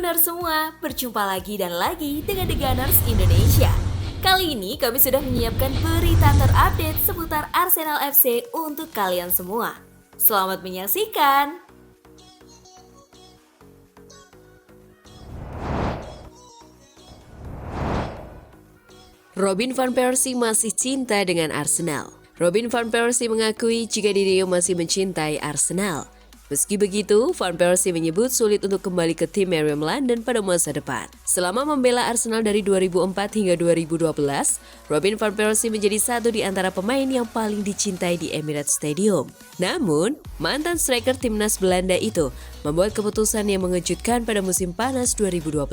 Gunners semua, berjumpa lagi dan lagi dengan The Gunners Indonesia. Kali ini kami sudah menyiapkan berita terupdate seputar Arsenal FC untuk kalian semua. Selamat menyaksikan! Robin van Persie masih cinta dengan Arsenal. Robin van Persie mengakui jika dirinya masih mencintai Arsenal. Meski begitu, Van Persie menyebut sulit untuk kembali ke tim Merriam London pada masa depan. Selama membela Arsenal dari 2004 hingga 2012, Robin van Persie menjadi satu di antara pemain yang paling dicintai di Emirates Stadium. Namun, mantan striker timnas Belanda itu membuat keputusan yang mengejutkan pada musim panas 2012.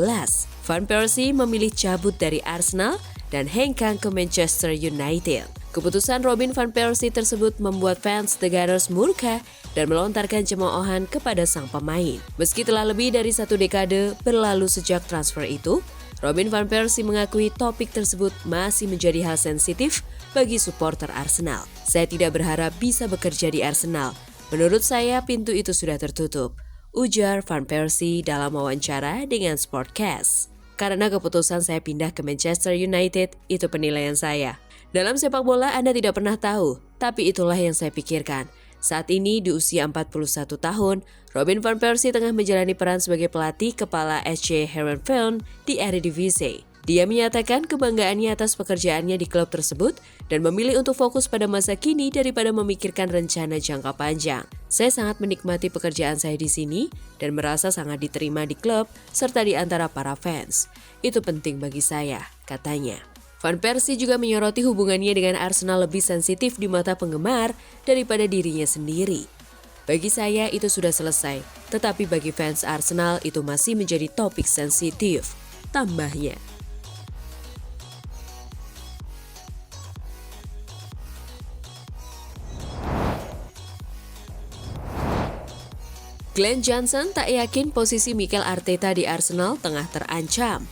Van Persie memilih cabut dari Arsenal dan hengkang ke Manchester United. Keputusan Robin van Persie tersebut membuat fans The Gunners murka dan melontarkan cemoohan kepada sang pemain. Meski telah lebih dari 1 dekade berlalu sejak transfer itu, Robin van Persie mengakui topik tersebut masih menjadi hal sensitif bagi supporter Arsenal. "Saya tidak berharap bisa bekerja di Arsenal. Menurut saya pintu itu sudah tertutup," ujar Van Persie dalam wawancara dengan Sportcast. "Karena keputusan saya pindah ke Manchester United, itu penilaian saya. Dalam sepak bola Anda tidak pernah tahu, tapi itulah yang saya pikirkan." Saat ini di usia 41 tahun, Robin van Persie tengah menjalani peran sebagai pelatih kepala SC Heerenveen di Eredivisie. Dia menyatakan kebanggaannya atas pekerjaannya di klub tersebut dan memilih untuk fokus pada masa kini daripada memikirkan rencana jangka panjang. "Saya sangat menikmati pekerjaan saya di sini dan merasa sangat diterima di klub serta di antara para fans. Itu penting bagi saya," katanya. Van Persie juga menyoroti hubungannya dengan Arsenal lebih sensitif di mata penggemar daripada dirinya sendiri. "Bagi saya itu sudah selesai, tetapi bagi fans Arsenal itu masih menjadi topik sensitif," tambahnya. Glenn Johnson tak yakin posisi Mikel Arteta di Arsenal tengah terancam.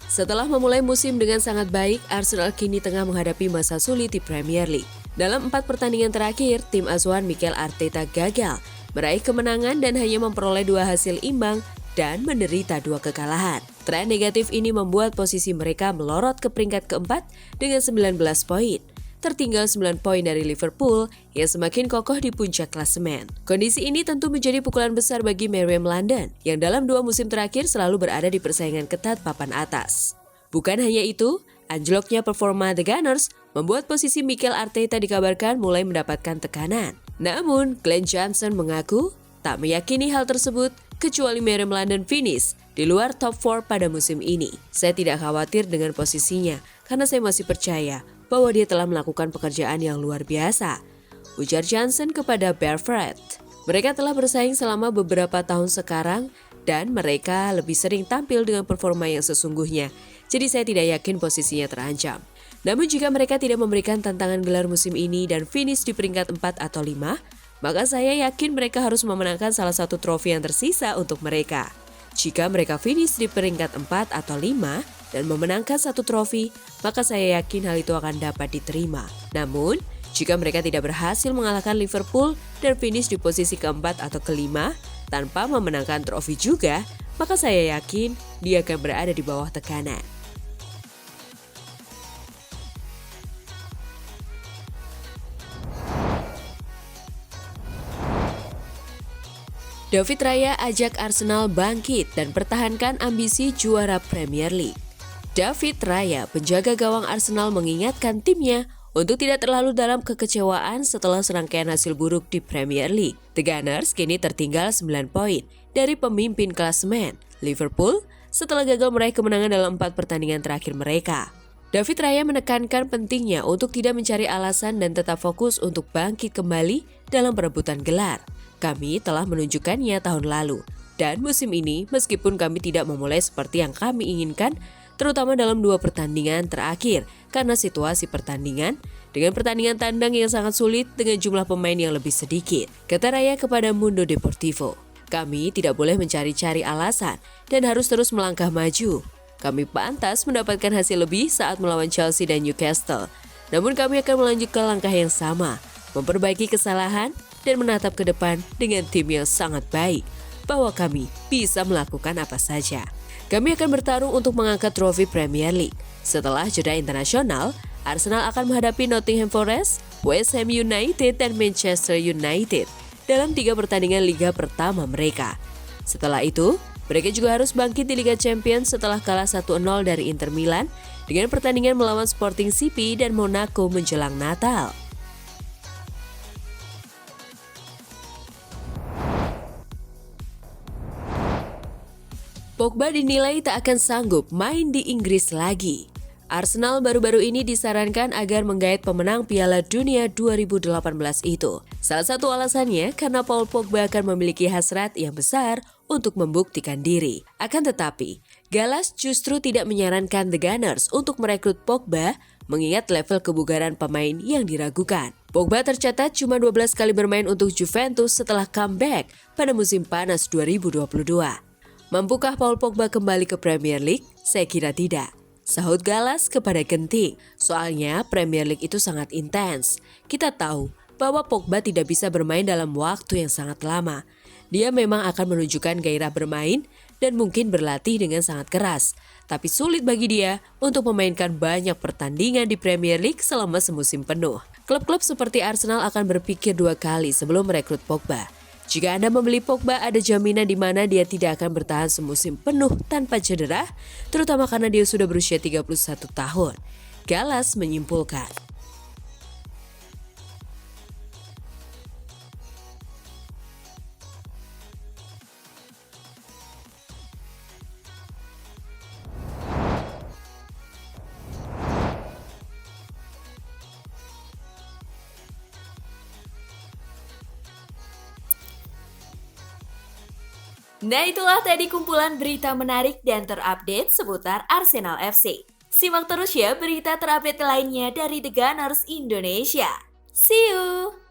Setelah memulai musim dengan sangat baik, Arsenal kini tengah menghadapi masa sulit di Premier League. Dalam 4 pertandingan terakhir, tim asuhan Mikel Arteta gagal meraih kemenangan dan hanya memperoleh 2 hasil imbang dan menderita 2 kekalahan. Tren negatif ini membuat posisi mereka melorot ke peringkat keempat dengan 19 poin. Tertinggal 9 poin dari Liverpool yang semakin kokoh di puncak klasemen. Kondisi ini tentu menjadi pukulan besar bagi Merriam London yang dalam 2 musim terakhir selalu berada di persaingan ketat papan atas. Bukan hanya itu, anjloknya performa The Gunners membuat posisi Mikel Arteta dikabarkan mulai mendapatkan tekanan. Namun, Glenn Johnson mengaku tak meyakini hal tersebut kecuali Merriam London finish di luar top 4 pada musim ini. "Saya tidak khawatir dengan posisinya karena saya masih percaya bahwa dia telah melakukan pekerjaan yang luar biasa," ujar Johnson kepada Barfred. "Mereka telah bersaing selama beberapa tahun sekarang dan mereka lebih sering tampil dengan performa yang sesungguhnya. Jadi saya tidak yakin posisinya terancam. Namun jika mereka tidak memberikan tantangan gelar musim ini dan finish di peringkat 4 atau 5, maka saya yakin mereka harus memenangkan salah satu trofi yang tersisa untuk mereka. Jika mereka finish di peringkat 4 atau 5 dan memenangkan 1 trofi, maka saya yakin hal itu akan dapat diterima. Namun, jika mereka tidak berhasil mengalahkan Liverpool dan finish di posisi keempat atau kelima tanpa memenangkan trofi juga, maka saya yakin dia akan berada di bawah tekanan." David Raya ajak Arsenal bangkit dan pertahankan ambisi juara Premier League. David Raya, penjaga gawang Arsenal, mengingatkan timnya untuk tidak terlalu dalam kekecewaan setelah serangkaian hasil buruk di Premier League. The Gunners kini tertinggal 9 poin dari pemimpin klasemen, Liverpool, setelah gagal meraih kemenangan dalam 4 pertandingan terakhir mereka. David Raya menekankan pentingnya untuk tidak mencari alasan dan tetap fokus untuk bangkit kembali dalam perebutan gelar. "Kami telah menunjukkannya tahun lalu, dan musim ini meskipun kami tidak memulai seperti yang kami inginkan, terutama dalam 2 pertandingan terakhir karena situasi pertandingan dengan pertandingan tandang yang sangat sulit dengan jumlah pemain yang lebih sedikit," kata Raya kepada Mundo Deportivo. "Kami tidak boleh mencari-cari alasan dan harus terus melangkah maju. Kami pantas mendapatkan hasil lebih saat melawan Chelsea dan Newcastle. Namun kami akan melanjutkan langkah yang sama, memperbaiki kesalahan dan menatap ke depan dengan tim yang sangat baik, bahwa kami bisa melakukan apa saja." Kami akan bertarung untuk mengangkat trofi Premier League. Setelah jeda internasional, Arsenal akan menghadapi Nottingham Forest, West Ham United, dan Manchester United dalam 3 pertandingan liga pertama mereka. Setelah itu, mereka juga harus bangkit di Liga Champions setelah kalah 1-0 dari Inter Milan dengan pertandingan melawan Sporting CP dan Monaco menjelang Natal. Pogba dinilai tak akan sanggup main di Inggris lagi. Arsenal baru-baru ini disarankan agar menggait pemenang Piala Dunia 2018 itu. Salah satu alasannya karena Paul Pogba akan memiliki hasrat yang besar untuk membuktikan diri. Akan tetapi, Gallas justru tidak menyarankan The Gunners untuk merekrut Pogba mengingat level kebugaran pemain yang diragukan. Pogba tercatat cuma 12 kali bermain untuk Juventus setelah comeback pada musim panas 2022. Mampukah Paul Pogba kembali ke Premier League? Saya kira tidak. Sahut Gallas kepada Genting. Soalnya Premier League itu sangat intens. Kita tahu bahwa Pogba tidak bisa bermain dalam waktu yang sangat lama. Dia memang akan menunjukkan gairah bermain dan mungkin berlatih dengan sangat keras. Tapi sulit bagi dia untuk memainkan banyak pertandingan di Premier League selama semusim penuh. Klub-klub seperti Arsenal akan berpikir 2 kali sebelum merekrut Pogba. Jika Anda membeli Pogba, ada jaminan di mana dia tidak akan bertahan semusim penuh tanpa cedera, terutama karena dia sudah berusia 31 tahun. Gallas menyimpulkan. Nah, itulah tadi kumpulan berita menarik dan terupdate seputar Arsenal FC. Simak terus ya berita terupdate lainnya dari The Gunners Indonesia. See you!